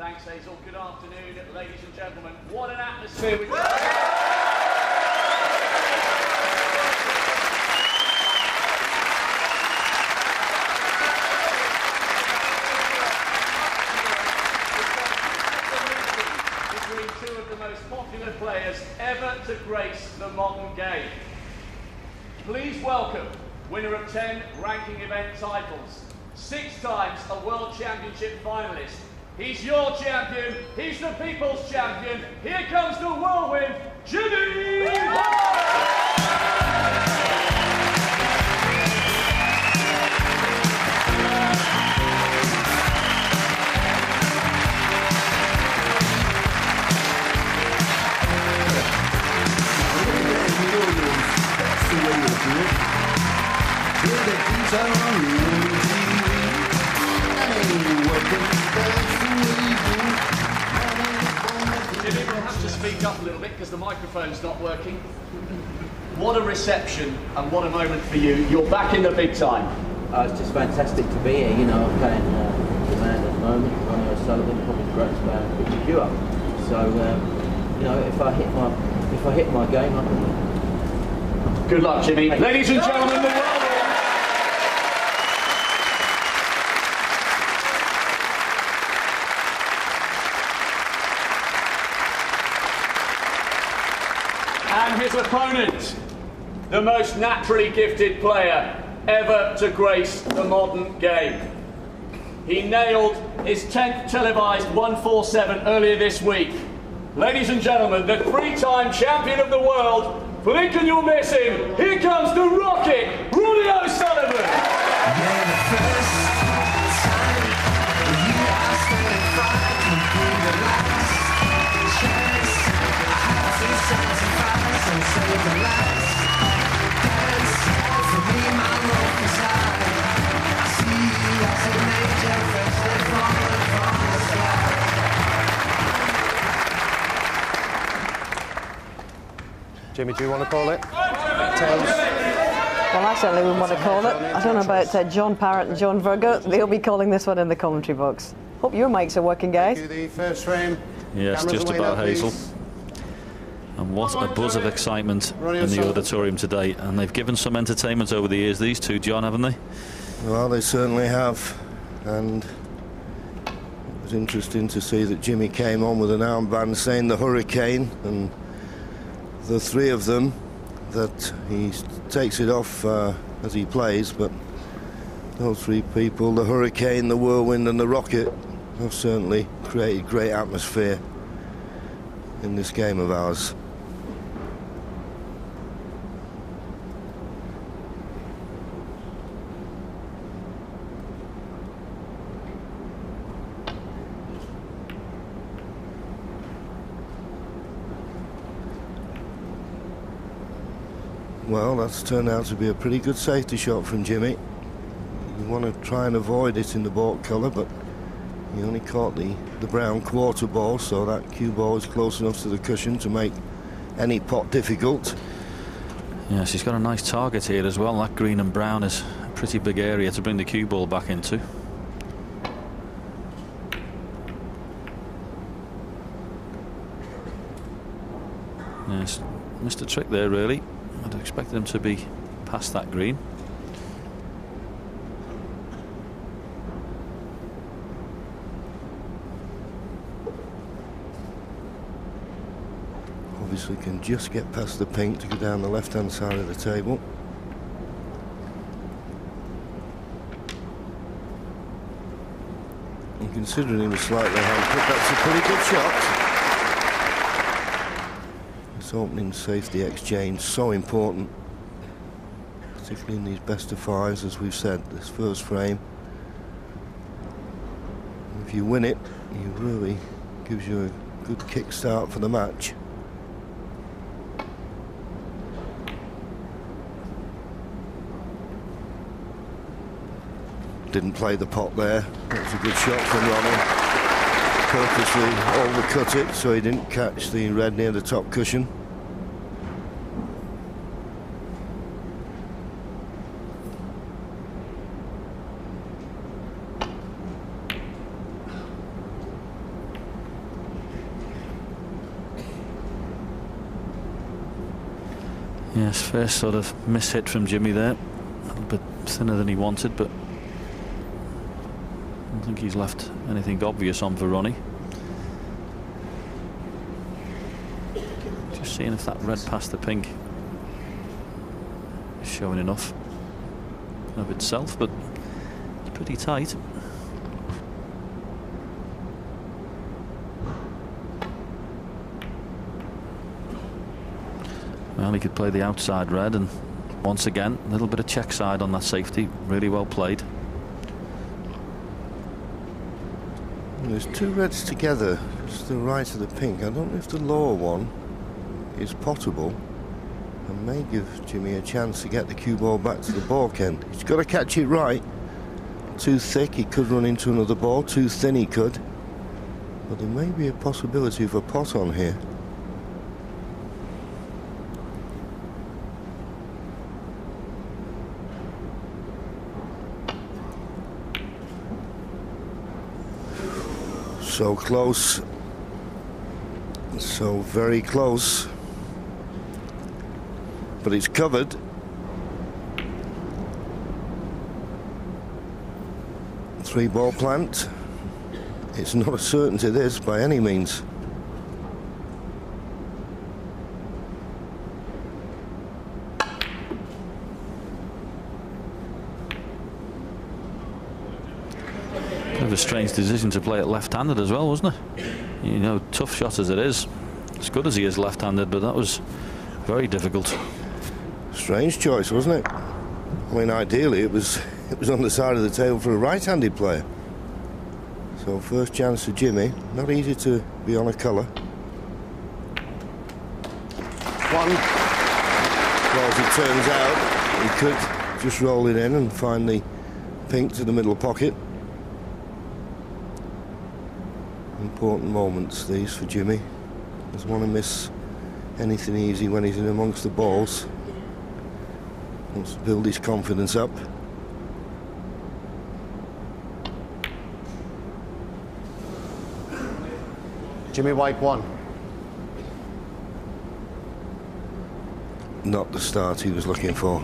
Thanks, Hazel. Good afternoon, ladies and gentlemen. What an atmosphere we've between two of the most popular players ever to grace the modern game. Please welcome winner of 10 ranking event titles, 6 times a World Championship finalist. He's your champion, he's the people's champion. Here comes the whirlwind, Jimmy! Jimmy, we'll have to speak up a little bit because the microphone's not working. What a reception and what a moment for you. You're back in the big time. It's just fantastic to be here. You know, I'm playing the man at the moment, Ronnie O'Sullivan, probably the greatest player to pick you up. So, you know, if I hit my game, I can win. Good luck, Jimmy. Ladies and gentlemen, the world. And his opponent, the most naturally gifted player ever to grace the modern game. He nailed his 10th televised 147 earlier this week. Ladies and gentlemen, the 3-time champion of the world, blink and you'll miss him. Here comes the Rocket, Ronnie O'Sullivan. Jimmy, do you want to call it? Well, I certainly wouldn't want to call it. I don't know about John Parrott and John Virgo. They'll be calling this one in the commentary box. Hope your mics are working, guys. The first frame. Yes, Cameras just away about, now, Hazel. please. And what a buzz of excitement in the auditorium today. And they've given some entertainment over the years, these two, John, haven't they? Well, they certainly have. And it was interesting to see that Jimmy came on with an armband saying the Hurricane, and the three of them, that he takes it off as he plays, but those three people, the Hurricane, the Whirlwind and the Rocket, have certainly created great atmosphere in this game of ours. Well, that's turned out to be a pretty good safety shot from Jimmy. You want to try and avoid it in the baulk colour, but he only caught the brown quarter ball, so that cue ball is close enough to the cushion to make any pot difficult. Yes, he's got a nice target here as well. That green and brown is a pretty big area to bring the cue ball back into. Yes, missed a trick there, really. I'd expected him to be past that green. Obviously can just get past the pink to go down the left-hand side of the table. And considering he was slightly hampered, that's a pretty good shot. This opening safety exchange, so important, particularly in these best of fives, as we've said, this first frame. If you win it, it really gives you a good kick-start for the match. Didn't play the pot there. That was a good shot from Ronnie. Purposely overcut it so he didn't catch the red near the top cushion. Yes, first sort of miss-hit from Jimmy there. A little bit thinner than he wanted, but I don't think he's left anything obvious on for Ronnie. Just seeing if that red past the pink is showing enough of itself, but it's pretty tight. Well, he could play the outside red, and once again, a little bit of check side on that safety. Really well played. There's two reds together, just to the right of the pink. I don't know if the lower one is potable and may give Jimmy a chance to get the cue ball back to the balk end. He's got to catch it right. Too thick, he could run into another ball. Too thin, he could. But there may be a possibility of a pot on here. So close, so very close, but it's covered. Three ball plant. It's not a certainty, this, by any means. A strange decision to play it left-handed as well, wasn't it? You know, tough shot as it is, as good as he is left-handed, but that was very difficult. Strange choice, wasn't it? I mean, ideally it was on the side of the table for a right-handed player. So first chance for Jimmy. Not easy to be on a colour. One. Well, as it turns out, he could just roll it in and find the pink to the middle pocket. Important moments these for Jimmy. Doesn't want to miss anything easy when he's in amongst the balls. Wants to build his confidence up. Jimmy White, 1. Not the start he was looking for.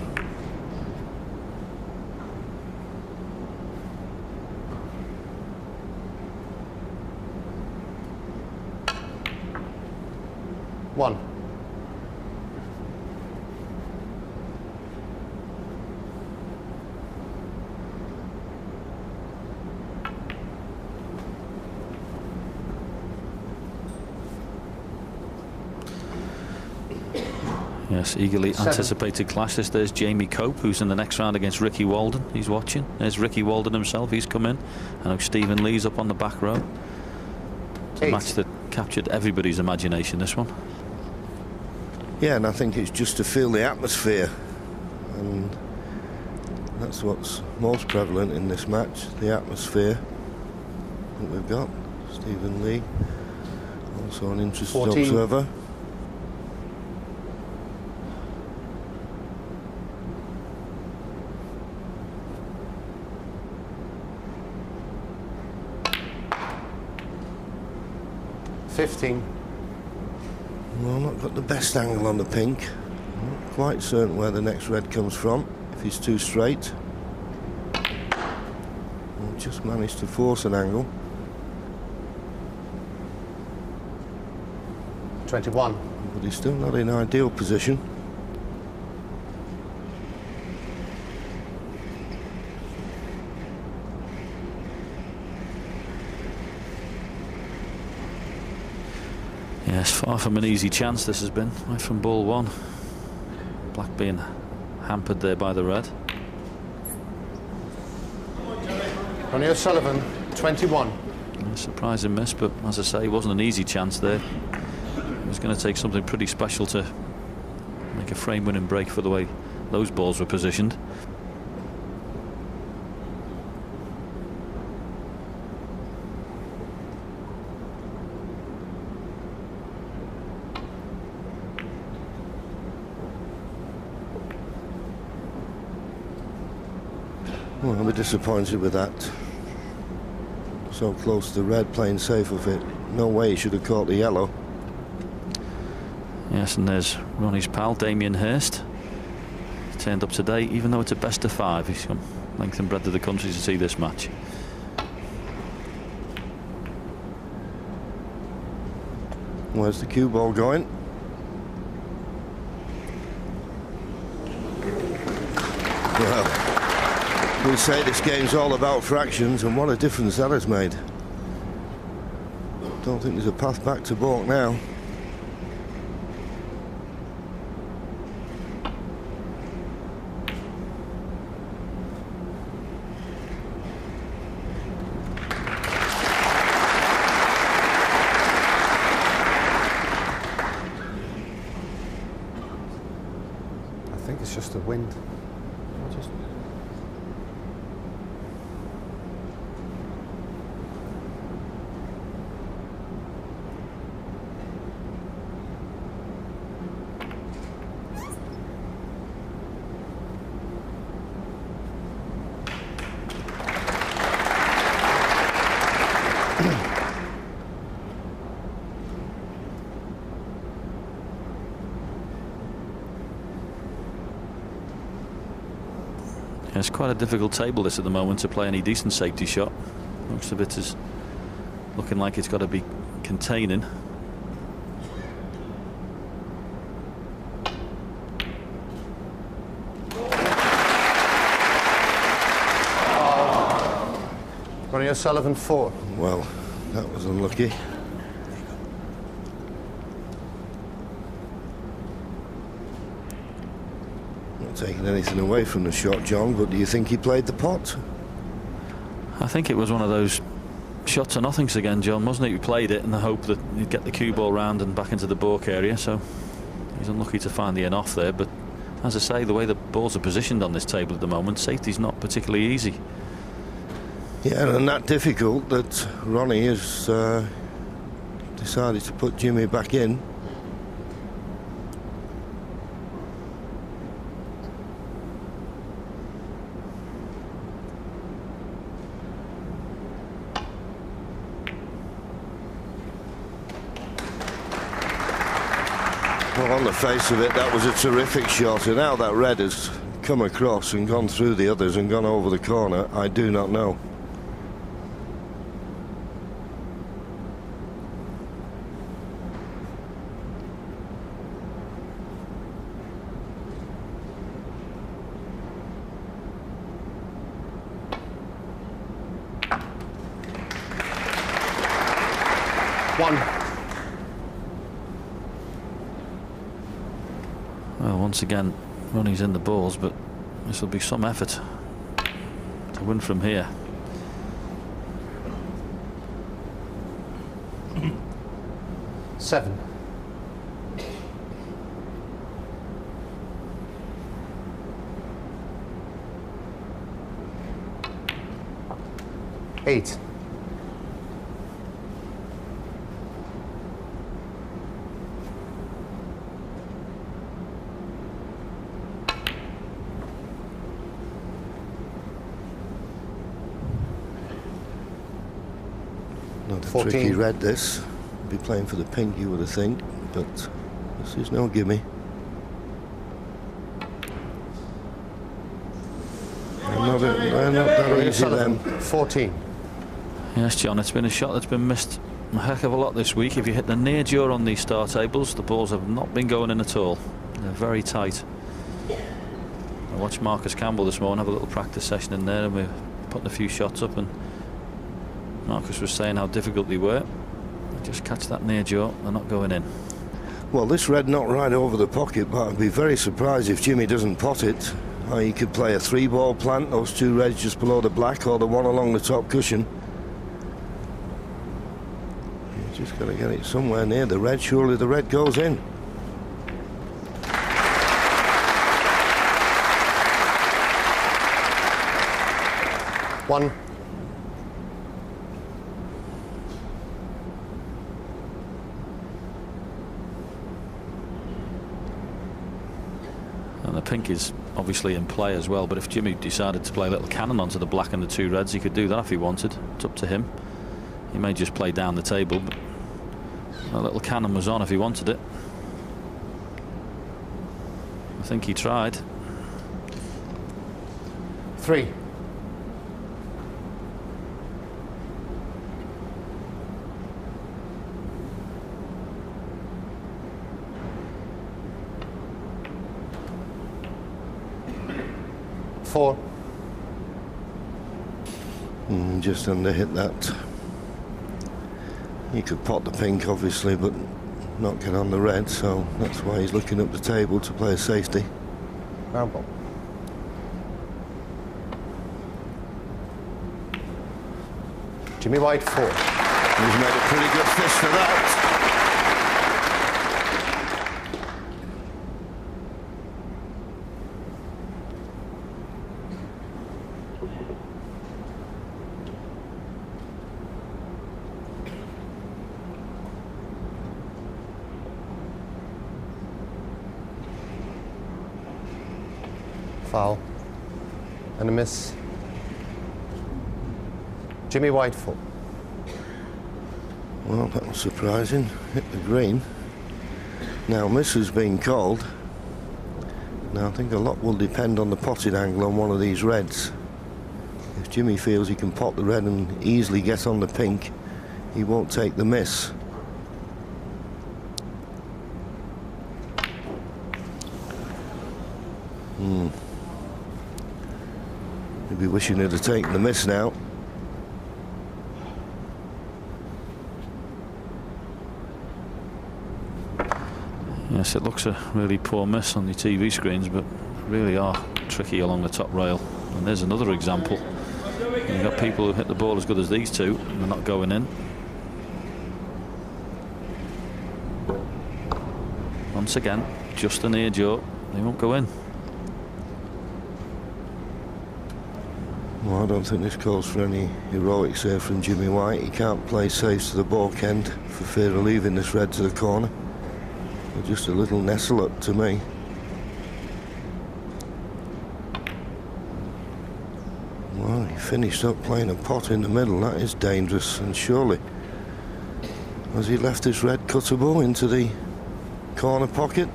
One. Yes, eagerly 7. anticipated clash. There's Jamie Cope, who's in the next round against Ricky Walden. He's watching. There's Ricky Walden himself. He's come in. I know Stephen Lee's up on the back row. It's a 8. match that captured everybody's imagination, this one. Yeah, and I think it's just to feel the atmosphere, and that's what's most prevalent in this match, the atmosphere that we've got. Stephen Lee, also an interested 14. observer. Well, not got the best angle on the pink. Not quite certain where the next red comes from, if he's too straight. Well, just managed to force an angle. 21. But he's still not in ideal position. Yes, far from an easy chance this has been, right from ball one. Black being hampered there by the red. Ronnie O'Sullivan, 21. A surprising miss, but as I say, it wasn't an easy chance there. It was going to take something pretty special to make a frame-winning break for the way those balls were positioned. Well, I'll be disappointed with that. So close to the red, playing safe with it. No way he should have caught the yellow. Yes, and there's Ronnie's pal, Damien Hirst. turned up today, even though it's a best of 5. He's come length and breadth of the country to see this match. Where's the cue ball going? Well, we say this game's all about fractions, and what a difference that has made. Don't think there's a path back to balk now. I think it's just the wind. It's quite a difficult table this at the moment to play any decent safety shot. Most of it is looking like it's got to be containing. Ronnie O'Sullivan 4. Well, that was unlucky. Not taking anything away from the shot, John, but do you think he played the pot? I think it was one of those shots or nothings again, John, wasn't it? He played it in the hope that he'd get the cue ball round and back into the baulk area, so he's unlucky to find the in off there. But as I say, the way the balls are positioned on this table at the moment, safety's not particularly easy. Yeah, and that difficult that Ronnie has decided to put Jimmy back in. Well, on the face of it, that was a terrific shot, and how that red has come across and gone through the others and gone over the corner, I do not know. Well, once again, Ronnie's in the balls, but this will be some effort to win from here. Seven. Eight. Not a 14. tricky red, this. Be playing for the pink, you would have think, but this is no gimme. They're not that easy then. 14. Yes, John, it's been a shot that's been missed a heck of a lot this week. If you hit the near jaw on these star tables, the balls have not been going in at all. They're very tight. I watched Marcus Campbell this morning have a little practice session in there, and we're putting a few shots up, and Marcus was saying how difficult they were. Just catch that near jaw, they're not going in. Well, this red not right over the pocket, but I'd be very surprised if Jimmy doesn't pot it. He could play a 3-ball plant, those two reds just below the black, or the one along the top cushion. You just got to get it somewhere near the red. Surely the red goes in. One. And the pink is obviously in play as well, but if Jimmy decided to play a little cannon onto the black and the two reds, he could do that if he wanted. It's up to him. He may just play down the table, but a little cannon was on if he wanted it. I think he tried. 3. Four. Just under hit that. He could pot the pink, obviously, but not get on the red, so that's why he's looking up the table to play a safety. Round ball. Jimmy White 4. He's made a pretty good fist for that. Foul. And a miss. Jimmy White 4. Well, that was surprising. Hit the green. Now, miss has been called. Now, I think a lot will depend on the potted angle on one of these reds. If Jimmy feels he can pot the red and easily get on the pink, he won't take the miss. He'll be wishing he'd have taken the miss now. Yes, it looks a really poor miss on the TV screens, but really are tricky along the top rail. And there's another example. You've got people who hit the ball as good as these two, and they're not going in. Once again, just a near jaw. They won't go in. Well, I don't think this calls for any heroics here from Jimmy White. He can't play safe to the balk end for fear of leaving this red to the corner. They're just a little nestle up to me. Well, he finished up playing a pot in the middle. That is dangerous, and surely has he left this red cuttable into the corner pocket?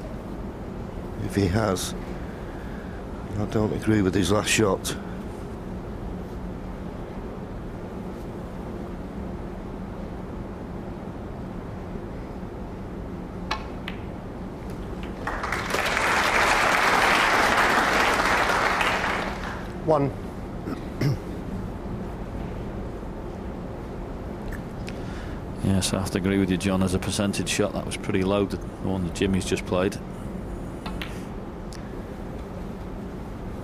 If he has, I don't agree with his last shot. One. Yes, I have to agree with you, John. As a percentage shot, that was pretty low, the one that Jimmy's just played.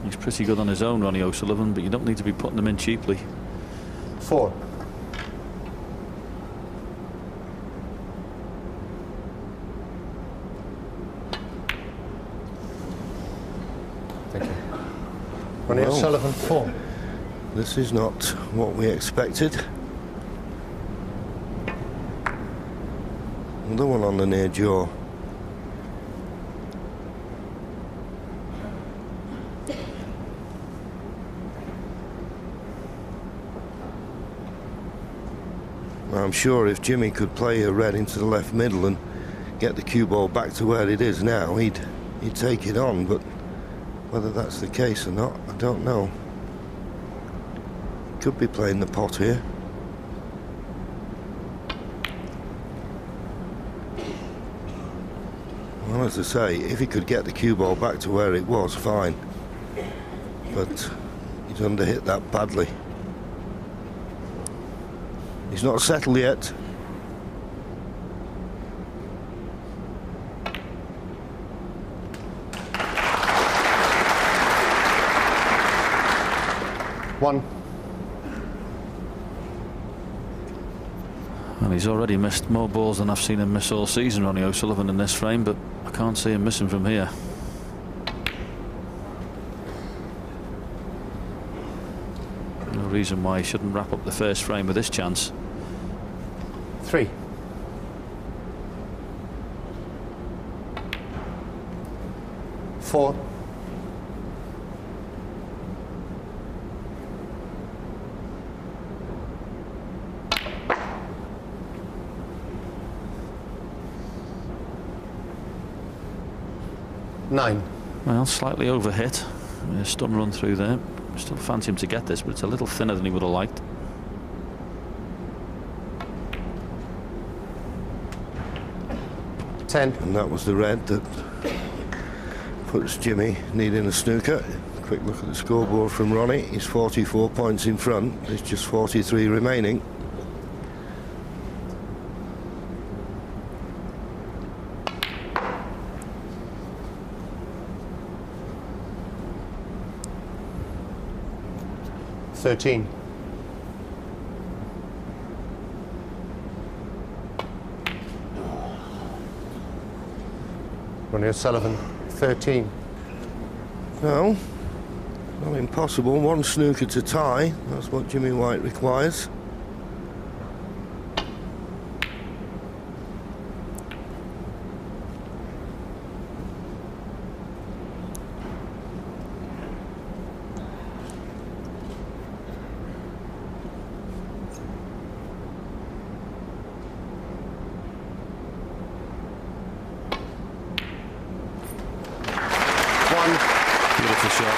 He's pretty good on his own, Ronnie O'Sullivan, but you don't need to be putting them in cheaply. 4. Thank you. Ronnie O'Sullivan 4. This is not what we expected. Another one on the near jaw. I'm sure if Jimmy could play a red into the left middle and get the cue ball back to where it is now, he'd take it on, but whether that's the case or not, I don't know. Could be playing the pot here. Well, as I say, if he could get the cue ball back to where it was, fine. But he's underhit that badly. He's not settled yet. One. Well, he's already missed more balls than I've seen him miss all season, Ronnie O'Sullivan, in this frame, but I can't see him missing from here. No reason why he shouldn't wrap up the first frame with this chance. 3. Four. Nine. Well, slightly overhit. A stun run through there. Still fancy him to get this, but it's a little thinner than he would have liked. Ten. And that was the red that puts Jimmy needing a snooker. Quick look at the scoreboard from Ronnie. He's 44 points in front. There's just 43 remaining. Thirteen. Ronnie O'Sullivan, 13. No, not impossible. One snooker to tie. That's what Jimmy White requires. Beautiful shot.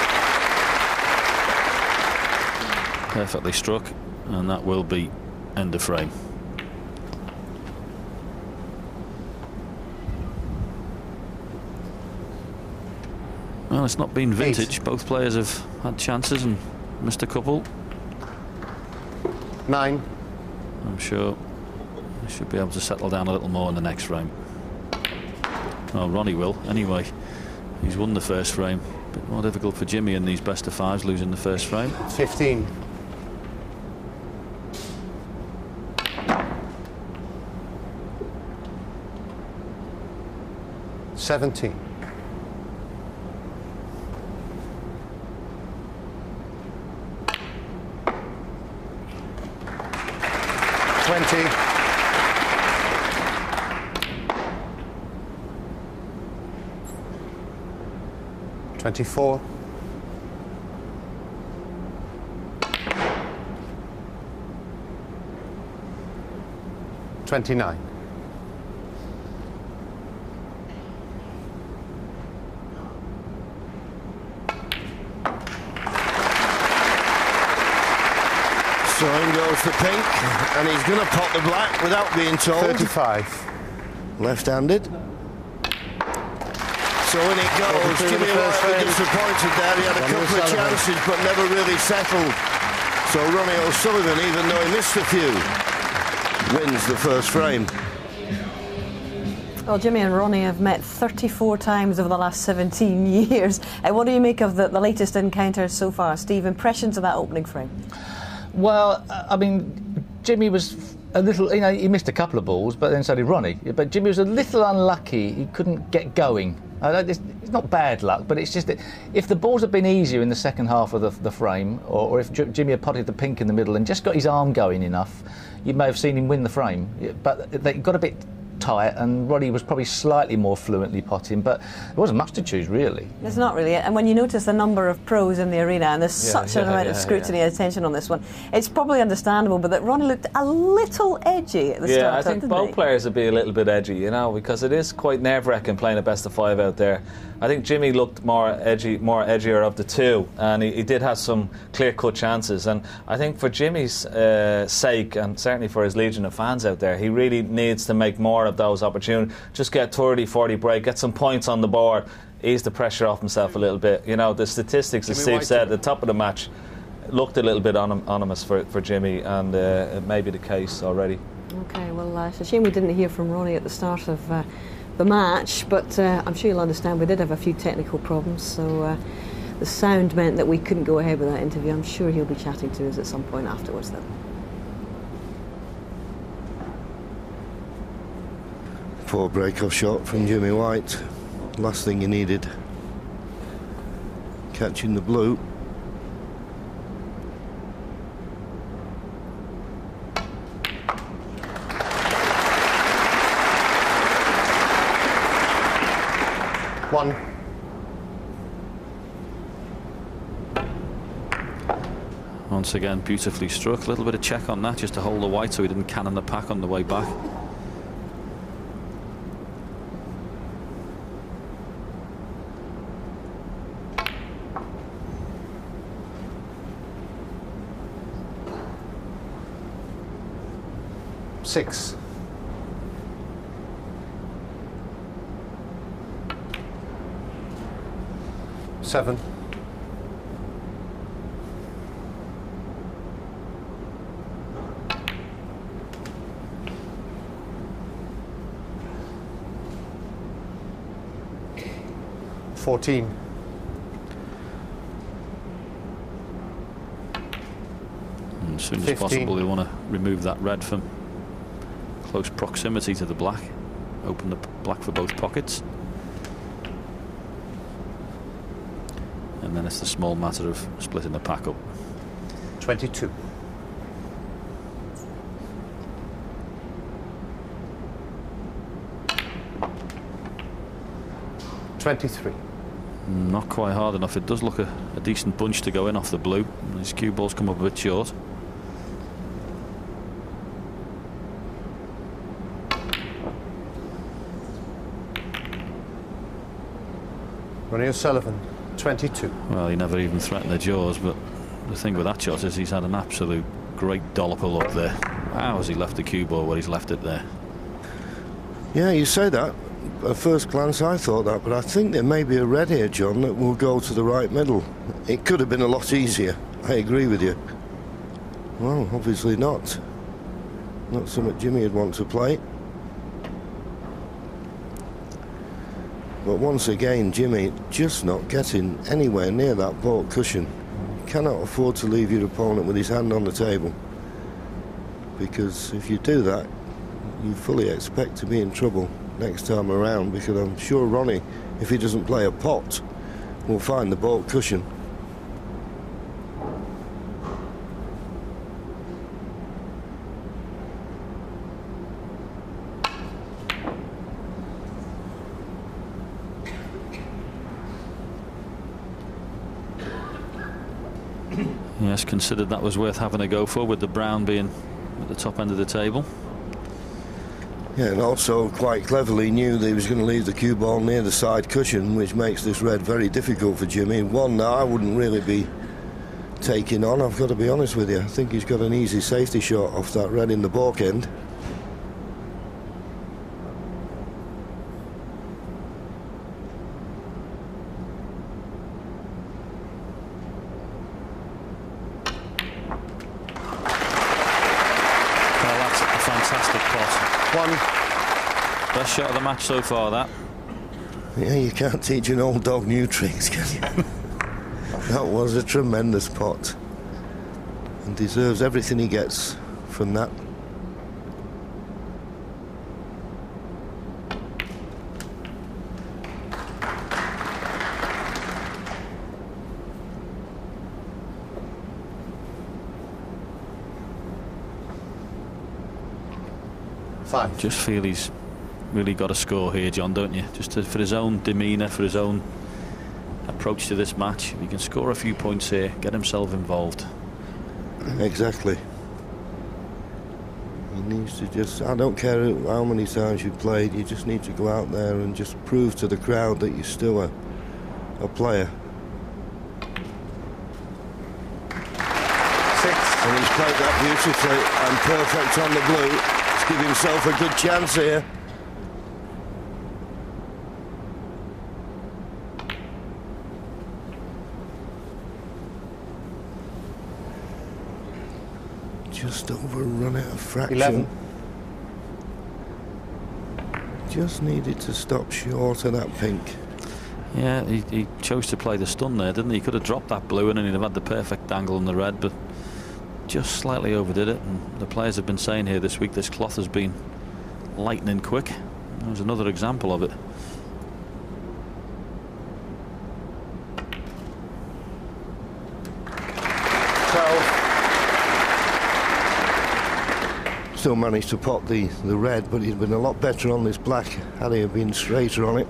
Perfectly struck, and that will be end of frame. Well, it's not been vintage. Both players have had chances and missed a couple. 9. I'm sure they should be able to settle down a little more in the next frame. Well, Ronnie will anyway. He's won the first frame. A bit more difficult for Jimmy in these best of fives, losing the first frame. 15. 17. 20. 24. 29. 'So in goes the pink, and he's going to pot the black without being told. 35. Left-handed. So in it goes. Jimmy White was disappointed there. He had a couple of chances, but never really settled. So Ronnie O'Sullivan, even though he missed a few, wins the first frame. Well, Jimmy and Ronnie have met 34 times over the last 17 years. What do you make of the latest encounters so far, Steve? Impressions of that opening frame? Well, I mean, Jimmy was a little, you know, he missed a couple of balls, but then so did Ronnie. But Jimmy was a little unlucky. He couldn't get going. It's not bad luck, but it's just that if the balls had been easier in the second half of the frame, or if Jimmy had potted the pink in the middle and just got his arm going enough, you may have seen him win the frame. But they got a bit tight, and Ronnie was probably slightly more fluently potting, but there wasn't much to choose really. There's not really, and when you notice the number of pros in the arena, and there's such an amount of scrutiny and attention on this one, it's probably understandable, but that Ronnie looked a little edgy at the start. Yeah, I think both players would be a little bit edgy, you know, because it is quite nerve-wracking playing a best of five out there. I think Jimmy looked more edgier of the two, and he did have some clear-cut chances. And I think for Jimmy's sake, and certainly for his legion of fans out there, he really needs to make more of those opportunities. Just get 30, 40 break, get some points on the board, ease the pressure off himself a little bit. You know, the statistics, as Steve said, at the top of the match looked a little bit ominous for Jimmy, and it may be the case already. Okay, well, it's a shame we didn't hear from Ronnie at the start of the match, but I'm sure you'll understand we did have a few technical problems, so the sound meant that we couldn't go ahead with that interview. I'm sure he'll be chatting to us at some point afterwards then. Poor break-off shot from Jimmy White. Last thing you needed. Catching the blue. One. Once again, beautifully struck. A little bit of check on that just to hold the white so he didn't cannon the pack on the way back. 6. 7. 14. As soon as 15. possible, we want to remove that red from close proximity to the black. Open the black for both pockets. And then it's the small matter of splitting the pack up. 22. 23. Not quite hard enough. It does look a decent bunch to go in off the blue. His cue balls come up a bit short. Ronnie O'Sullivan, 22. Well, he never even threatened the jaws, but the thing with that shot is he's had an absolute great dolloper up there. How has he left the cue ball where he's left it there? Yeah, you say that. At first glance I thought that, but I think there may be a red here, John, that will go to the right middle. It could have been a lot easier. I agree with you. Well, obviously not. Not something Jimmy would want to play. But once again, Jimmy just not getting anywhere near that baulk cushion. You cannot afford to leave your opponent with his hand on the table, because if you do that, you fully expect to be in trouble next time around, because I'm sure Ronnie, if he doesn't play a pot, will find the baulk cushion. Yes, considered that was worth having a go for, with the brown being at the top end of the table. Yeah, and also quite cleverly knew that he was going to leave the cue ball near the side cushion, which makes this red very difficult for Jimmy. One now I wouldn't really be taking on, I've got to be honest with you. I think he's got an easy safety shot off that red in the baulk end. Best shot of the match so far, that. Yeah, you can't teach an old dog new tricks, can you? That was a tremendous pot, and deserves everything he gets from that. Just feel he's really got a score here, John, don't you? Just for his own demeanour, for his own approach to this match. If he can score a few points here, get himself involved. Exactly. He needs to just, I don't care how many times you've played, you just need to go out there and just prove to the crowd that you're still a player. 6. And he's played that beautifully and perfect on the blue. Give himself a good chance here. Just overrun it a fraction. 11. Just needed to stop short of that pink. Yeah, he chose to play the stun there, didn't he? He could have dropped that blue and then he'd have had the perfect angle on the red, but just slightly overdid it. And the players have been saying here this week this cloth has been lightning quick. There's another example of it. Still managed to pot the red, but he'd been a lot better on this black had he been straighter on it.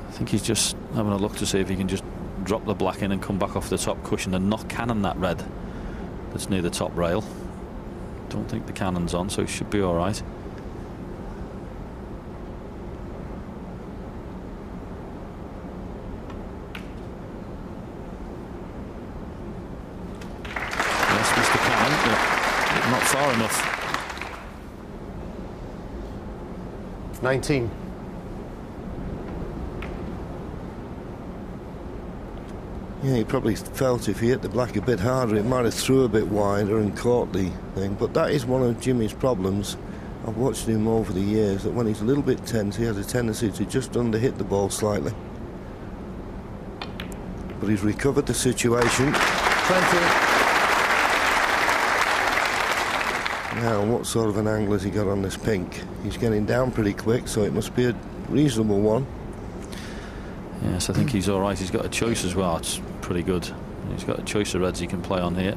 I think he's just having a look to see if he can just drop the black in and come back off the top cushion and not cannon that red that's near the top rail. Don't think the cannon's on, so it should be all right. Not enough. 19. Yeah, he probably felt if he hit the black a bit harder, it might have threw a bit wider and caught the thing. But that is one of Jimmy's problems. I've watched him over the years, that when he's a little bit tense, he has a tendency to just under-hit the ball slightly. But he's recovered the situation. 20. Now, what sort of an angle has he got on this pink? He's getting down pretty quick, so it must be a reasonable one. Yes, I think he's all right. He's got a choice as well. It's pretty good. He's got a choice of reds he can play on here.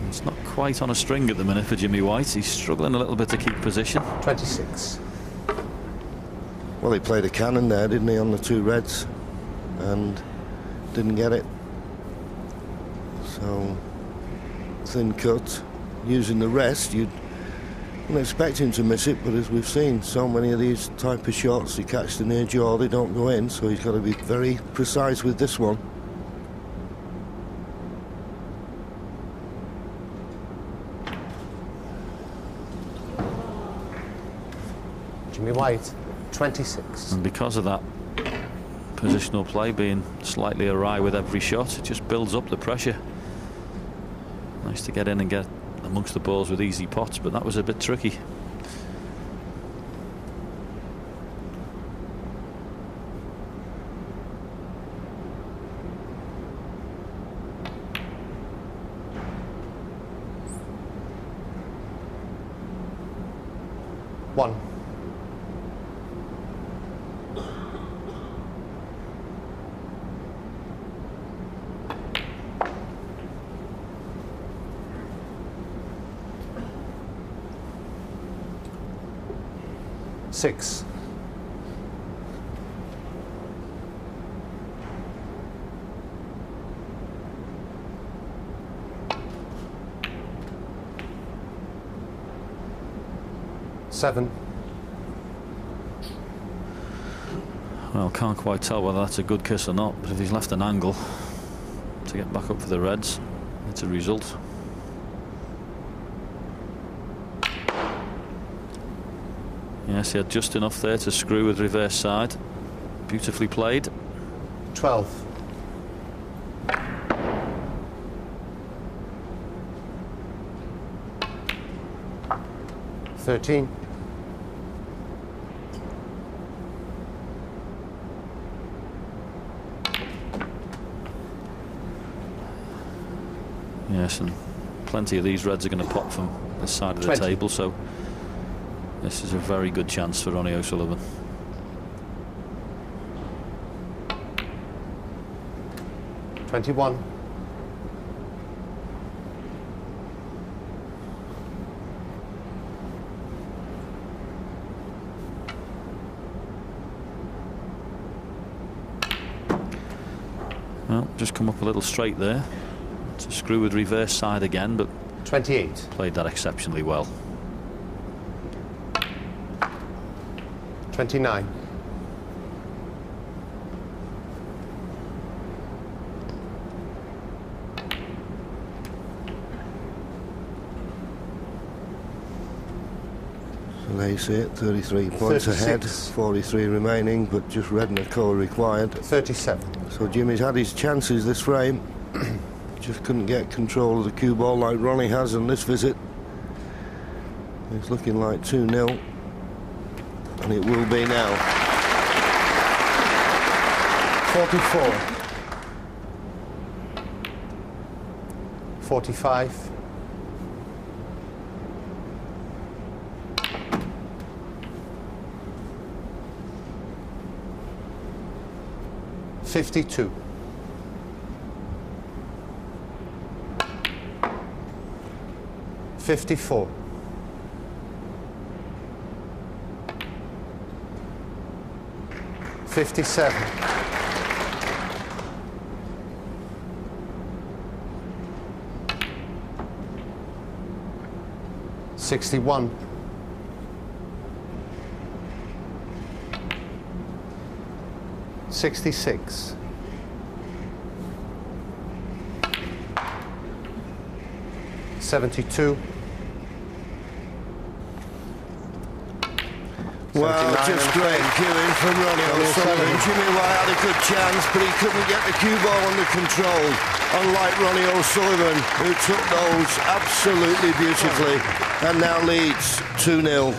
It's not quite on a string at the minute for Jimmy White. He's struggling a little bit to keep position. 26. Well, he played a cannon there, didn't he, on the two reds, and didn't get it. So, thin cut, using the rest, you'd expect him to miss it, but as we've seen, so many of these type of shots, you catch the near jaw, they don't go in, so he's got to be very precise with this one. Jimmy White, 26. And because of that positional play being slightly awry with every shot, it just builds up the pressure. Nice to get in and get amongst the balls with easy pots, but that was a bit tricky. One. Six. Seven. Well, can't quite tell whether that's a good kiss or not, but if he's left an angle to get back up for the reds, it's a result. Yes, he had just enough there to screw with reverse side. Beautifully played. 12. $13. Yes, and plenty of these reds are going to pop from this side of the 20. table, so this is a very good chance for Ronnie O'Sullivan. $21. Well, just come up a little straight there. To screw with reverse side again, but 28. played that exceptionally well. 29. So there you see it, 33 points 36. ahead, 43 remaining, but just red and a colour required. 37. So Jimmy's had his chances this frame. Just couldn't get control of the cue ball like Ronnie has on this visit. It's looking like 2-0, and it will be now. 44. 45. 52. 54. 57. 61. 66. $72. Well, just great cueing from Ronnie O'Sullivan. Jimmy White had a good chance, but he couldn't get the cue ball under control. Unlike Ronnie O'Sullivan, who took those absolutely beautifully and now leads 2-0.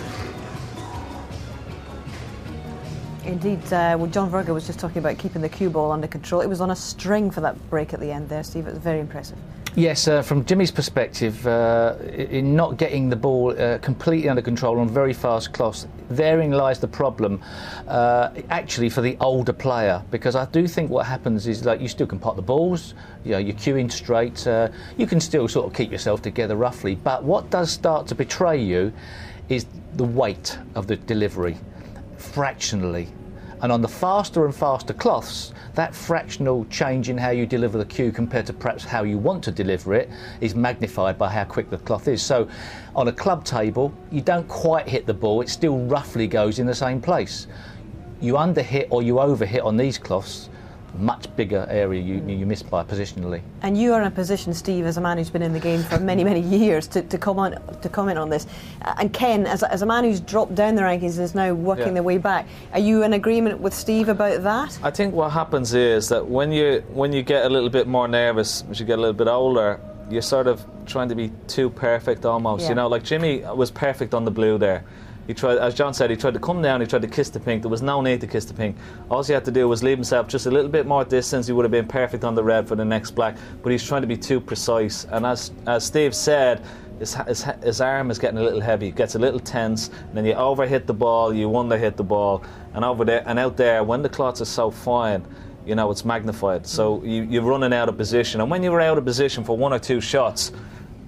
Indeed, well, John Virgo was just talking about keeping the cue ball under control. It was on a string for that break at the end there, Steve. It was very impressive. Yes, from Jimmy's perspective, in not getting the ball completely under control on very fast cloths, therein lies the problem, actually, for the older player. Because I do think what happens is, like, you still can pot the balls, you know, you're cueing straight, you can still sort of keep yourself together roughly. But what does start to betray you is the weight of the delivery, fractionally. And on the faster and faster cloths, that fractional change in how you deliver the cue compared to perhaps how you want to deliver it is magnified by how quick the cloth is. So on a club table, you don't quite hit the ball, it still roughly goes in the same place. You underhit or you overhit on these cloths, much bigger area you miss by positionally. And you are in a position, Steve, as a man who's been in the game for many, many years, to comment on this. And Ken, as a man who's dropped down the rankings and is now working their way back, are you in agreement with Steve about that? I think what happens is that when you get a little bit more nervous, as you get a little bit older, you're sort of trying to be too perfect almost. Yeah. You know, like Jimmy was perfect on the blue there. He tried, as John said, he tried to come down, he tried to kiss the pink. There was no need to kiss the pink. All he had to do was leave himself just a little bit more distance. He would have been perfect on the red for the next black, but he's trying to be too precise. And as Steve said, his arm is getting a little heavy. It gets a little tense, and then you overhit the ball, you underhit the ball, and over there and out there, when the cloths are so fine, you know, it's magnified. So you're running out of position. And when you're out of position for one or two shots,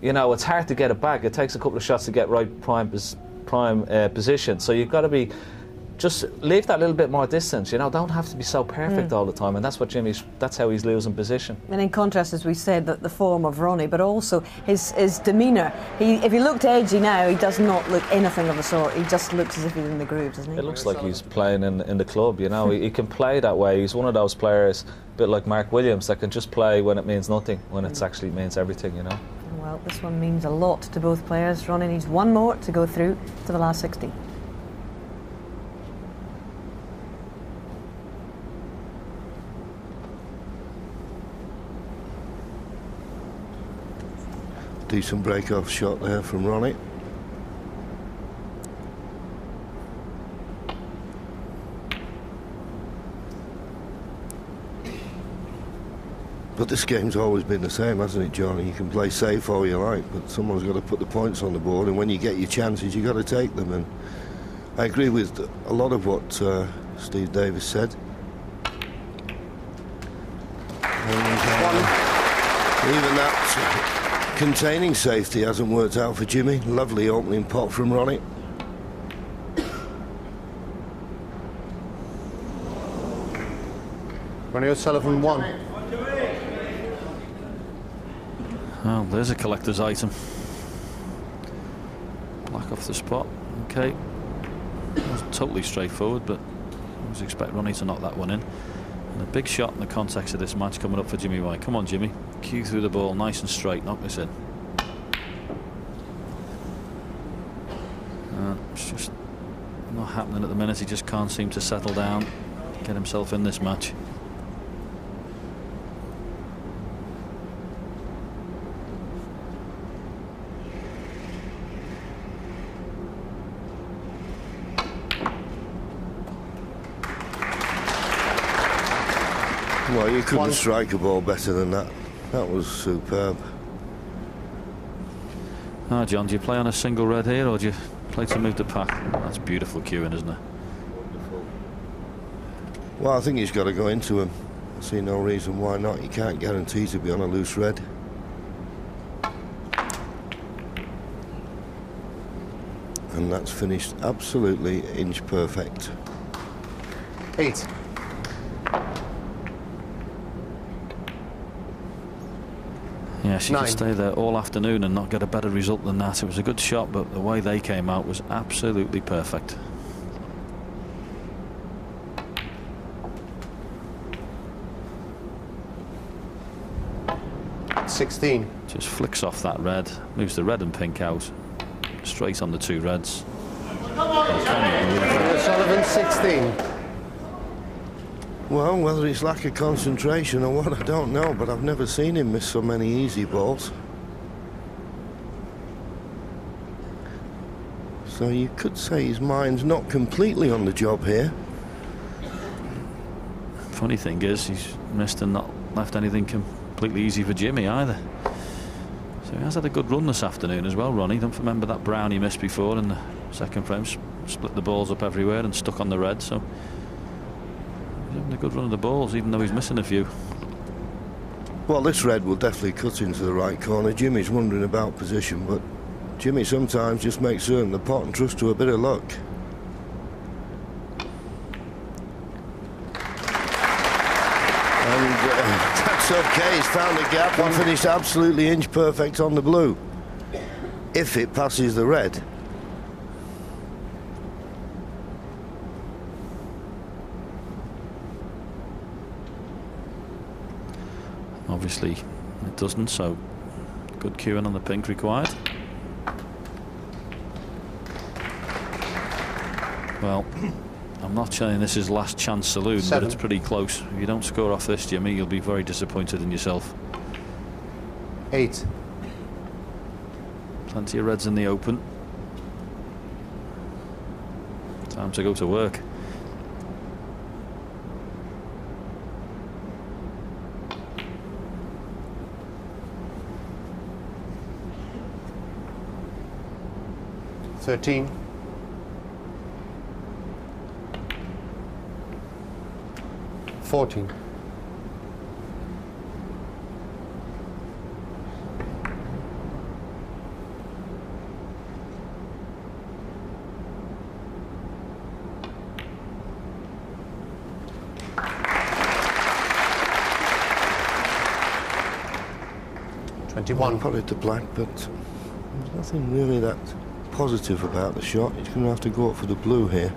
you know, it's hard to get it back. It takes a couple of shots to get right prime position, so you've got to be just leave that little bit more distance. You know, don't have to be so perfect all the time, and that's how he's losing position. And in contrast, as we said, that the form of Ronnie, but also his demeanour. If he looked edgy now, he does not look anything of the sort. He just looks as if he's in the groove, doesn't he? It looks like he's playing in the club. You know, he can play that way. He's one of those players, a bit like Mark Williams, that can just play when it means nothing, when it actually means everything. You know. Well, this one means a lot to both players. Ronnie needs one more to go through to the last 16. Decent break-off shot there from Ronnie. But this game's always been the same, hasn't it, Johnny? You can play safe all you like, but someone's got to put the points on the board, and when you get your chances, you've got to take them. And I agree with a lot of what Steve Davis said. And, even that containing safety hasn't worked out for Jimmy. Lovely opening pot from Ronnie. Ronnie O'Sullivan 1. Well, there's a collector's item. Black off the spot. Okay. It wasn't totally straightforward, but I was expect Ronnie to knock that one in. And a big shot in the context of this match coming up for Jimmy White. Come on, Jimmy. Cue through the ball, nice and straight. Knock this in. It's just not happening at the minute. He just can't seem to settle down, get himself in this match. Well, you couldn't strike a ball better than that. That was superb. Ah, John, do you play on a single red here, or do you play to move the pack? That's beautiful cueing, isn't it? Wonderful. Well, I think he's got to go into him. I see no reason why not. You can't guarantee to be on a loose red. And that's finished absolutely inch perfect. 8. Yeah, she could stay there all afternoon and not get a better result than that. It was a good shot, but the way they came out was absolutely perfect. 16. Just flicks off that red, moves the red and pink out, straight on the 2 reds. O'Sullivan 16. Well, whether it's lack of concentration or what, I don't know, but I've never seen him miss so many easy balls. So you could say his mind's not completely on the job here. Funny thing is, he's missed and not left anything completely easy for Jimmy either. So he has had a good run this afternoon as well, Ronnie. Don't remember that brown he missed before in the second frame. Split the balls up everywhere and stuck on the red. So he's having a good run of the balls, even though he's missing a few. Well, this red will definitely cut into the right corner. Jimmy's wondering about position, but Jimmy sometimes just makes certain the pot and trust to a bit of luck. And that's okay, he's found a gap and finished absolutely inch perfect on the blue. If it passes the red. Obviously it doesn't, so good cueing on the pink required. Well, I'm not saying this is last chance saloon, 7. but it's pretty close. If you don't score off this, Jimmy, you'll be very disappointed in yourself. 8. Plenty of reds in the open. Time to go to work. $13. 14. One put it to black, but there's nothing really that positive about the shot. He's going to have to go up for the blue here.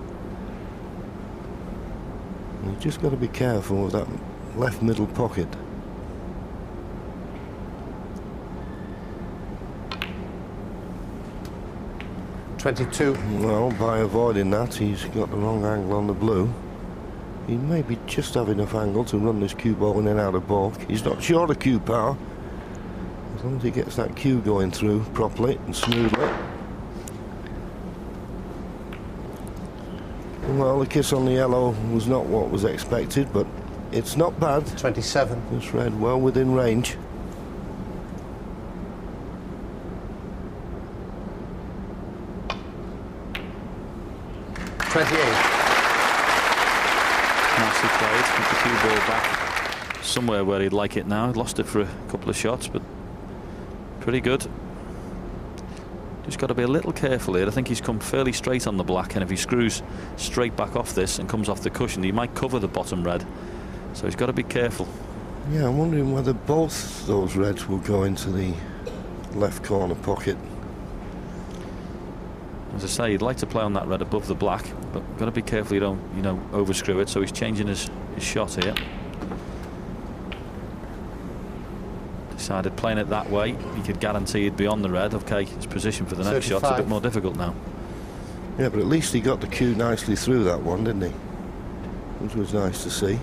And you've just got to be careful with that left middle pocket. $22. Well, by avoiding that, he's got the wrong angle on the blue. He may be just have enough angle to run this cue ball in and out of balk. He's not short of cue power. As long as he gets that cue going through properly and smoothly. Well, the kiss on the yellow was not what was expected, but it's not bad. 27. This red well within range. $28. Nicely played. Put the cue ball back somewhere where he'd like it now. He'd lost it for a couple of shots, but pretty good. Just got to be a little careful here. I think he's come fairly straight on the black, and if he screws straight back off this and comes off the cushion, he might cover the bottom red. So he's got to be careful. Yeah, I'm wondering whether both those reds will go into the left corner pocket. As I say, he'd like to play on that red above the black, but got to be careful you don't, overscrew it. So he's changing his shot here. Decided playing it that way, he could guarantee he'd be on the red. Okay, his position for the next 35. shot's a bit more difficult now. Yeah, but at least he got the cue nicely through that one, didn't he? Which was nice to see.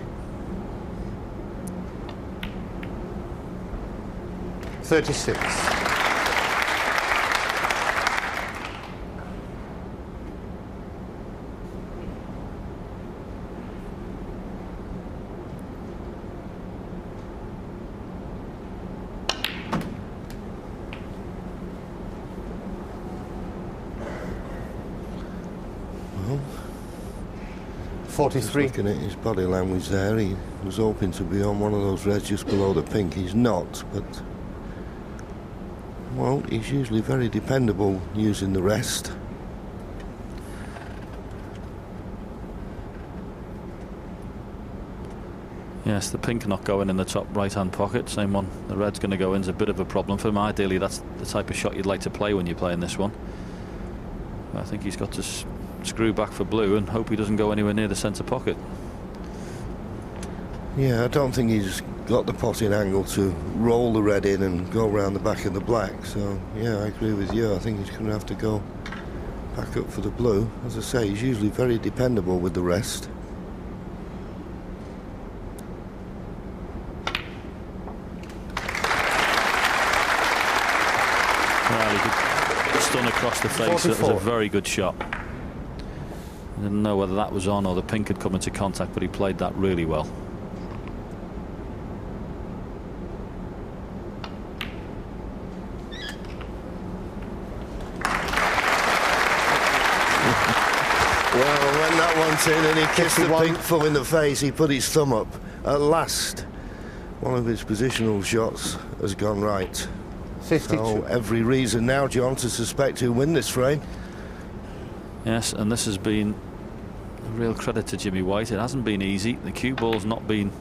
36. Well, 43. looking at his body language there, he was hoping to be on one of those reds just below the pink. He's not, but well, he's usually very dependable using the rest. Yes, the pink not going in the top right-hand pocket. Same one. The red's going to go in is a bit of a problem for him. Ideally, that's the type of shot you'd like to play when you're playing this one. But I think he's got to screw back for blue and hope he doesn't go anywhere near the centre pocket. Yeah, I don't think he's got the potting angle to roll the red in and go around the back of the black. So, yeah, I agree with you. I think he's going to have to go back up for the blue. As I say, he's usually very dependable with the rest. Well, he could stun across the face. It was a very good shot. I didn't know whether that was on or the pink had come into contact, but he played that really well. Well, when that one's in and he kissed the pink full in the face, he put his thumb up. At last, one of his positional shots has gone right. 52. So every reason now, John, to suspect he'll win this frame. Yes, and this has been a real credit to Jimmy White. It hasn't been easy. The cue ball's not been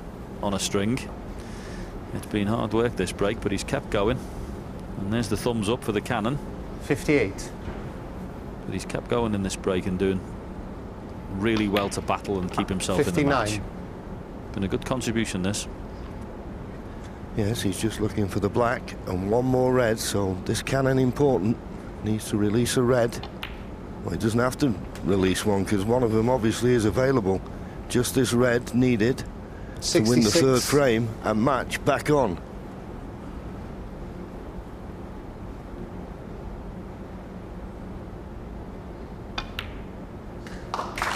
on a string. It's been hard work this break, but he's kept going. And there's the thumbs up for the cannon. 58. But he's kept going in this break and doing really well to battle and keep himself 59. in the match. Been a good contribution, this. Yes, he's just looking for the black and one more red, so this cannon important. Needs to release a red. Well, he doesn't have to release one because one of them obviously is available. Just this red needed 66. to win the third frame and match back on.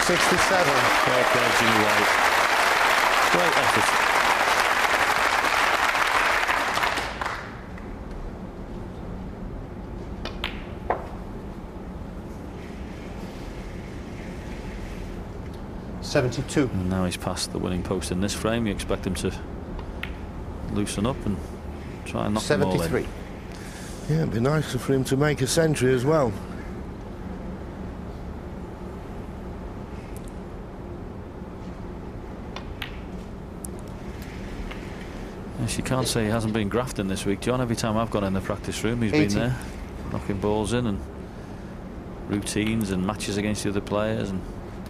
Well played, Jimmy White. Great effort. And now he's past the winning post in this frame. You expect him to loosen up and try and knock them all in. 73. Yeah, it'd be nicer for him to make a century as well. Yes, you can't say he hasn't been grafting this week, John. Every time I've gone in the practice room, he's 80. been there, knocking balls in and routines and matches against the other players, and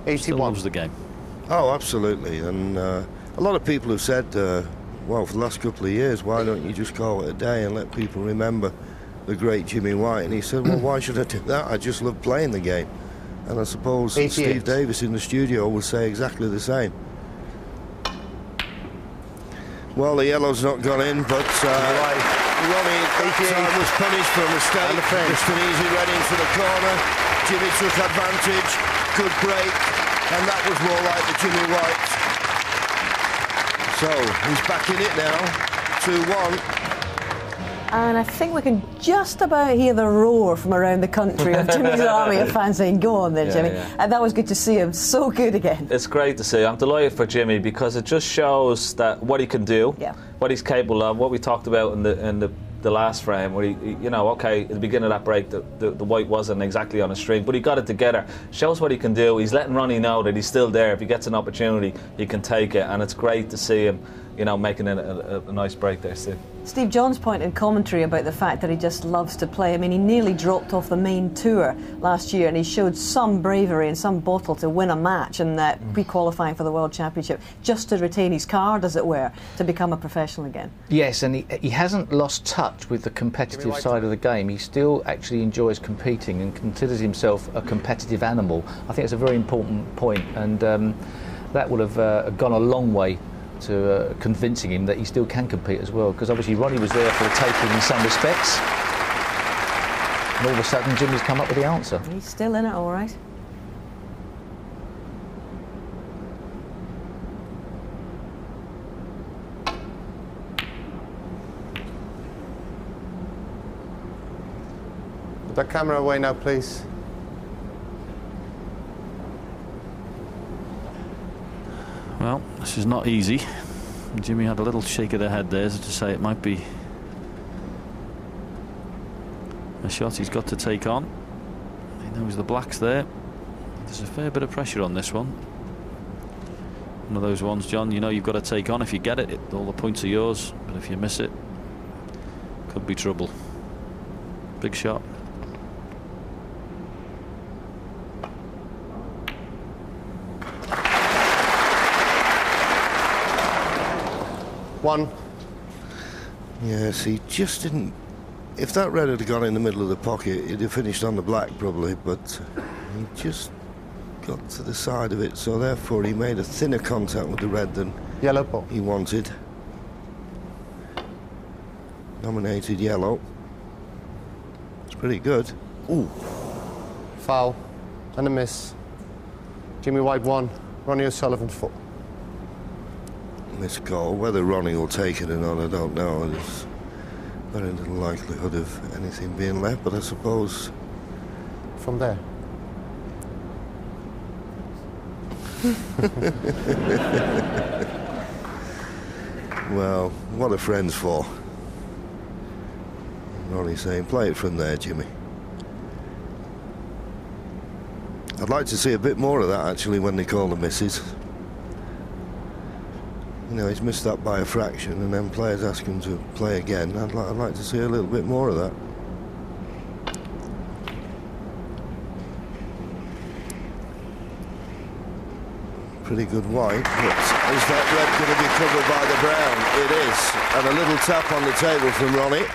81. still loves the game. Oh, absolutely. And a lot of people have said, well, for the last couple of years, why don't you just call it a day and let people remember the great Jimmy White? And he said, well, why should I do that? I just love playing the game. And I suppose 88. Steve Davis in the studio would say exactly the same. Well, the yellow's not gone in, but Ronnie was punished for a mistake. Just an easy red into the corner. Jimmy took advantage. Good break. And that was more like the Jimmy White. So he's back in it now. 2-1. And I think we can just about hear the roar from around the country of Jimmy's army of fans saying, go on then, Jimmy. Yeah. And that was good to see him. So good again. It's great to see. I'm delighted for Jimmy because it just shows that what he can do, what he's capable of, what we talked about in the last frame, where he, you know, okay, at the beginning of that break, the white wasn't exactly on a string, but he got it together. Shows what he can do. He's letting Ronnie know that he's still there. If he gets an opportunity, he can take it, and it's great to see him, you know, making a nice break there, Steve. Steve, John's point in commentary about the fact that he just loves to play. I mean, he nearly dropped off the main tour last year, and he showed some bravery and some bottle to win a match in that pre-qualifying for the World Championship, just to retain his card, as it were, to become a professional again. Yes, and he hasn't lost touch with the competitive side of the game. He still actually enjoys competing and considers himself a competitive animal. I think it's a very important point, and that would have gone a long way to convincing him that he still can compete as well, because obviously Ronnie was there for the taking in some respects, and all of a sudden Jimmy's come up with the answer. He's still in it, all right. Put that camera away now, please. Well, this is not easy. Jimmy had a little shake of the head there to say it might be a shot he's got to take on. He knows the black's there. There's a fair bit of pressure on this one. One of those ones, John, you know you've got to take on. If you get it, all the points are yours. But if you miss it, could be trouble. Big shot. 1. Yes, he just didn't. If that red had gone in the middle of the pocket, he'd have finished on the black probably, but he just got to the side of it, so therefore he made a thinner contact with the red than Yellow ball. he wanted. Nominated yellow. It's pretty good. Ooh. Foul. And a miss. Jimmy White 1. Ronnie O'Sullivan 4. Missed goal. Whether Ronnie will take it or not, I don't know. There's very little likelihood of anything being left, but I suppose... From there. Well, what are friends for? Ronnie saying, play it from there, Jimmy. I'd like to see a bit more of that, actually, when they call the misses. You know, he's missed that by a fraction, and then players ask him to play again. I'd like to see a little bit more of that. Pretty good white, but is that red going to be covered by the brown? It is. And a little tap on the table from Ronnie.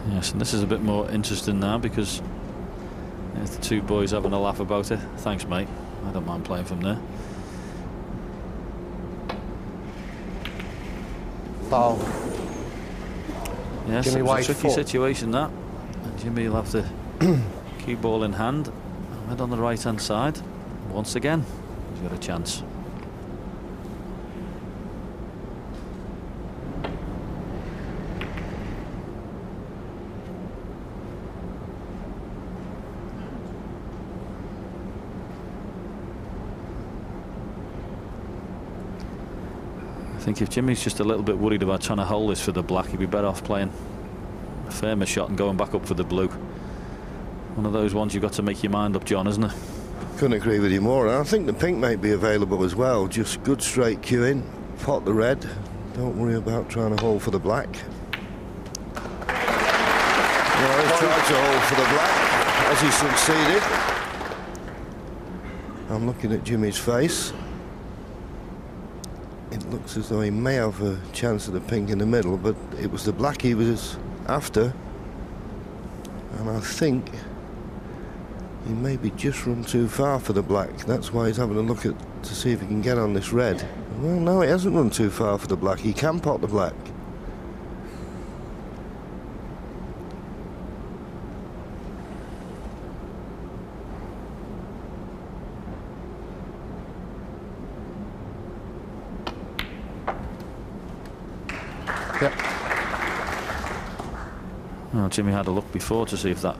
Yes, and this is a bit more interesting now because there's the two boys having a laugh about it. Thanks, mate. I don't mind playing from there. Foul. Yes, Jimmy it was White a tricky 4. situation, that. And Jimmy will have to cue ball in hand. Red on the right-hand side. Once again, he's got a chance. I think if Jimmy's just a little bit worried about trying to hold this for the black, he'd be better off playing a firmer shot and going back up for the blue. One of those ones you've got to make your mind up, John, isn't it? Couldn't agree with you more. I think the pink may be available as well. Just good straight cueing, pot the red. Don't worry about trying to hold for the black. Well, he tried to hold for the black. Has he succeeded? I'm looking at Jimmy's face. It looks as though he may have a chance of the pink in the middle, but it was the black he was after. And I think he maybe just run too far for the black. That's why he's having a look at to see if he can get on this red. Well, no, he hasn't run too far for the black. He can pot the black. Yep. Well, Jimmy had a look before to see if that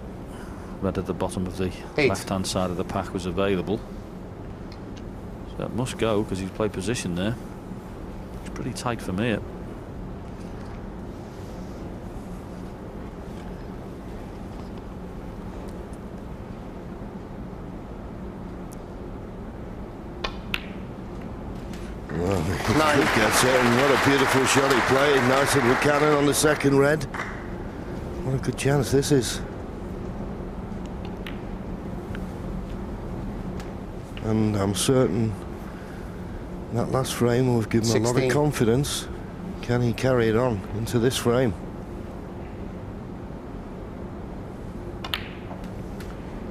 red at the bottom of the 8. left-hand side of the pack was available. So it must go because he's played position there. It's pretty tight from here. Well, he gets it, and what a beautiful shot he played. Nice little cannon on the second red. What a good chance this is. And I'm certain that last frame will have given him a lot of confidence. Can he carry it on into this frame?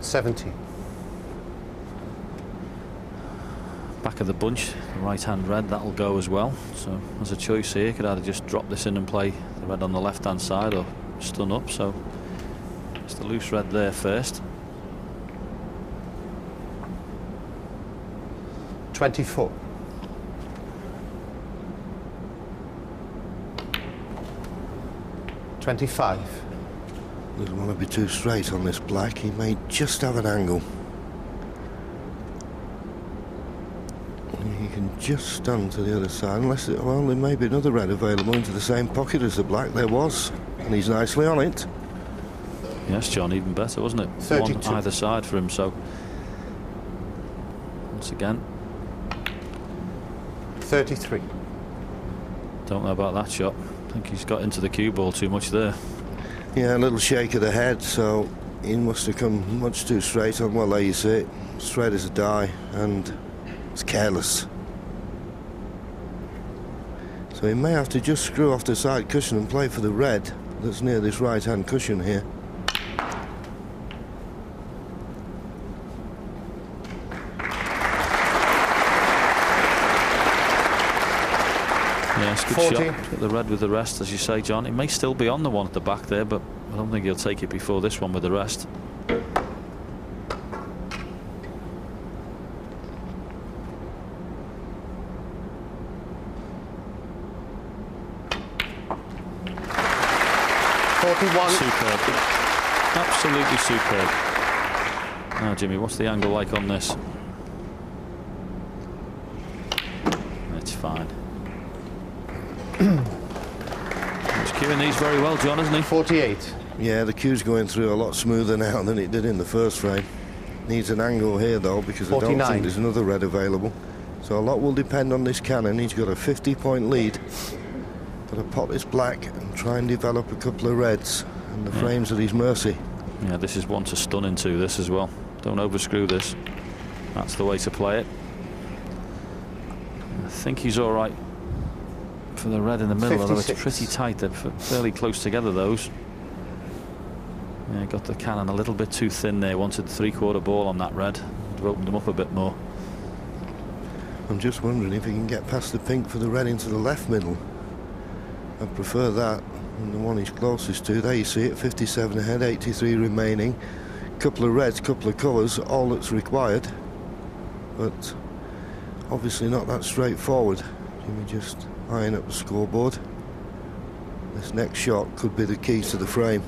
70. Back of the bunch, the right-hand red, that'll go as well. So there's a choice here. Could either just drop this in and play the red on the left-hand side or stun up. So it's the loose red there first. 24. $25. Doesn't want to be too straight on this black. He may just have an angle. He can just stun to the other side, unless well, there may be another red available into the same pocket as the black. There was, and he's nicely on it. Yes, John, even better, wasn't it? 32. One either side for him. So once again, 33. don't know about that shot. I think he's got into the cue ball too much there. Yeah, a little shake of the head, so he must have come much too straight on. Well, there you see it, straight as a die, and It's careless. So he may have to just screw off the side cushion and play for the red that's near this right-hand cushion here. Yeah, it's a good 40. shot. Get the red with the rest, as you say, John. It may still be on the one at the back there, but I don't think he'll take it before this one with the rest. Superb. Absolutely superb. Now, Jimmy, what's the angle like on this? It's fine. He's cueing these very well, John, isn't he? 48. Yeah, the cue's going through a lot smoother now than it did in the first frame. Needs an angle here, though, because 49. I don't think there's another red available. So a lot will depend on this cannon. He's got a 50-point lead. Got to pot this black and try and develop a couple of reds, and the frame's at his mercy. Yeah, this is one to stun into, this as well. Don't overscrew this. That's the way to play it. I think he's all right for the red in the middle, 56. although it's pretty tight. They're fairly close together, those. Yeah, got the cannon a little bit too thin there. Wanted the three-quarter ball on that red. Would have opened them up a bit more. I'm just wondering if he can get past the pink for the red into the left middle. I prefer that than the one he's closest to. There you see it, 57 ahead, 83 remaining. Couple of reds, couple of colours, all that's required. But obviously not that straightforward. Jimmy just eyeing up the scoreboard. This next shot could be the key to the frame.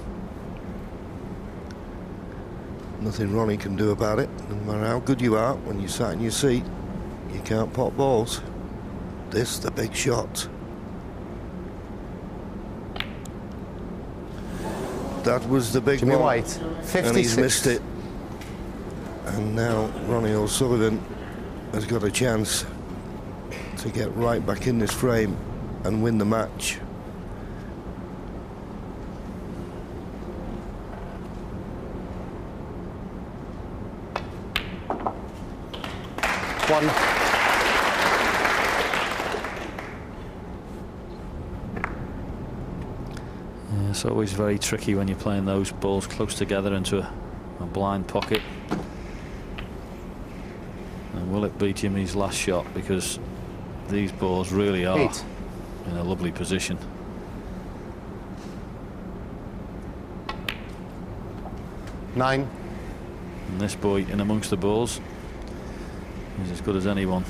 Nothing Ronnie can do about it. No matter how good you are, when you sat in your seat, you can't pot balls. This, the big shot. That was the big Jimmy one. White, 56. And he's missed it. And now Ronnie O'Sullivan has got a chance to get right back in this frame and win the match. One. Yeah, it's always very tricky when you're playing those balls close together into a blind pocket. And will it be Jimmy's last shot? Because these balls really are 8. in a lovely position. 9. And this boy in amongst the balls is as good as anyone.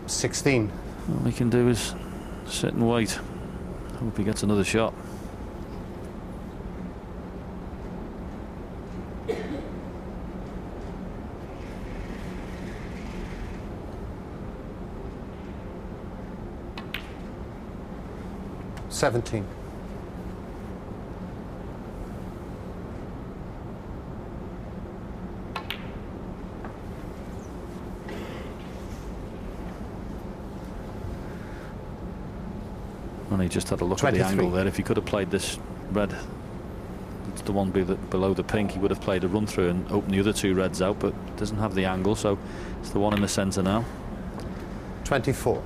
$16. All he can do is sit and wait. Hope he gets another shot. $17. And he just had a look at 23. the angle there. If he could have played this red, it's the one below the pink, he would have played a run through and opened the other two reds out, but doesn't have the angle, so it's the one in the centre now. 24.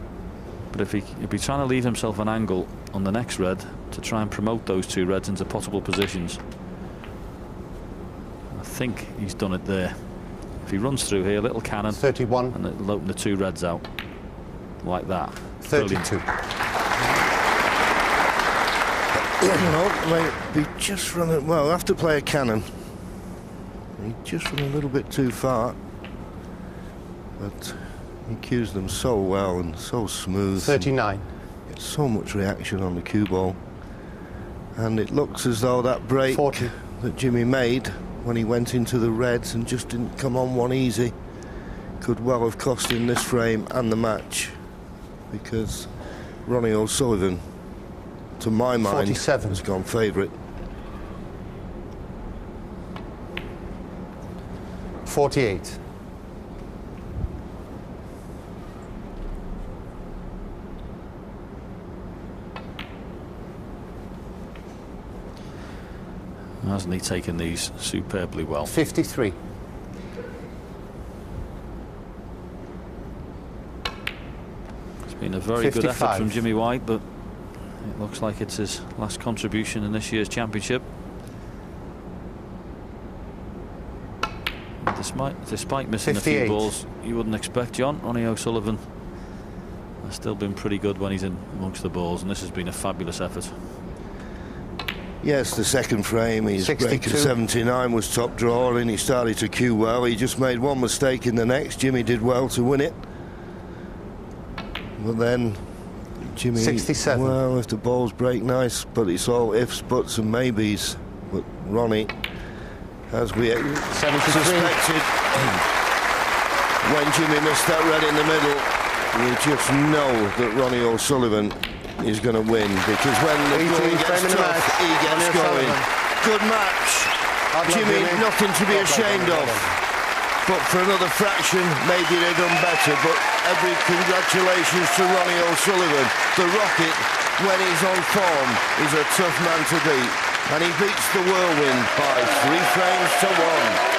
But if he'd be trying to leave himself an angle on the next red to try and promote those two reds into possible positions. I think he's done it there. If he runs through here, little cannon, 31. and it'll open the two reds out like that. 32. Well, he just run it. Well, have to play a cannon. He just run a little bit too far, but he cues them so well and so smooth. 39. Gets so much reaction on the cue ball, and it looks as though that break 40. that Jimmy made when he went into the reds and just didn't come on one easy could well have cost him this frame and the match, because Ronnie O'Sullivan, to my mind, 47. has gone favourite. 48. Hasn't he taken these superbly well? 53. It's been a very 55. good effort from Jimmy White, but it looks like it's his last contribution in this year's championship. And despite missing 58. a few balls you wouldn't expect, John, Ronnie O'Sullivan has still been pretty good when he's in amongst the balls, and this has been a fabulous effort. Yes, the second frame, his break 62. of 79 was top draw, and he started to cue well. He just made one mistake in the next. Jimmy did well to win it. But then Jimmy, 67. well, if the balls break, nice, but it's all ifs, buts and maybes. But Ronnie, as we suspected, when Jimmy missed that red in the middle, you just know that Ronnie O'Sullivan is going to win, because when the going gets tough, he gets going. Good match. Jimmy, nothing to be ashamed of. But for another fraction, maybe they've done better. But every congratulations to Ronnie O'Sullivan. The Rocket, when he's on form, is a tough man to beat. And he beats the Whirlwind by 3 frames to 1.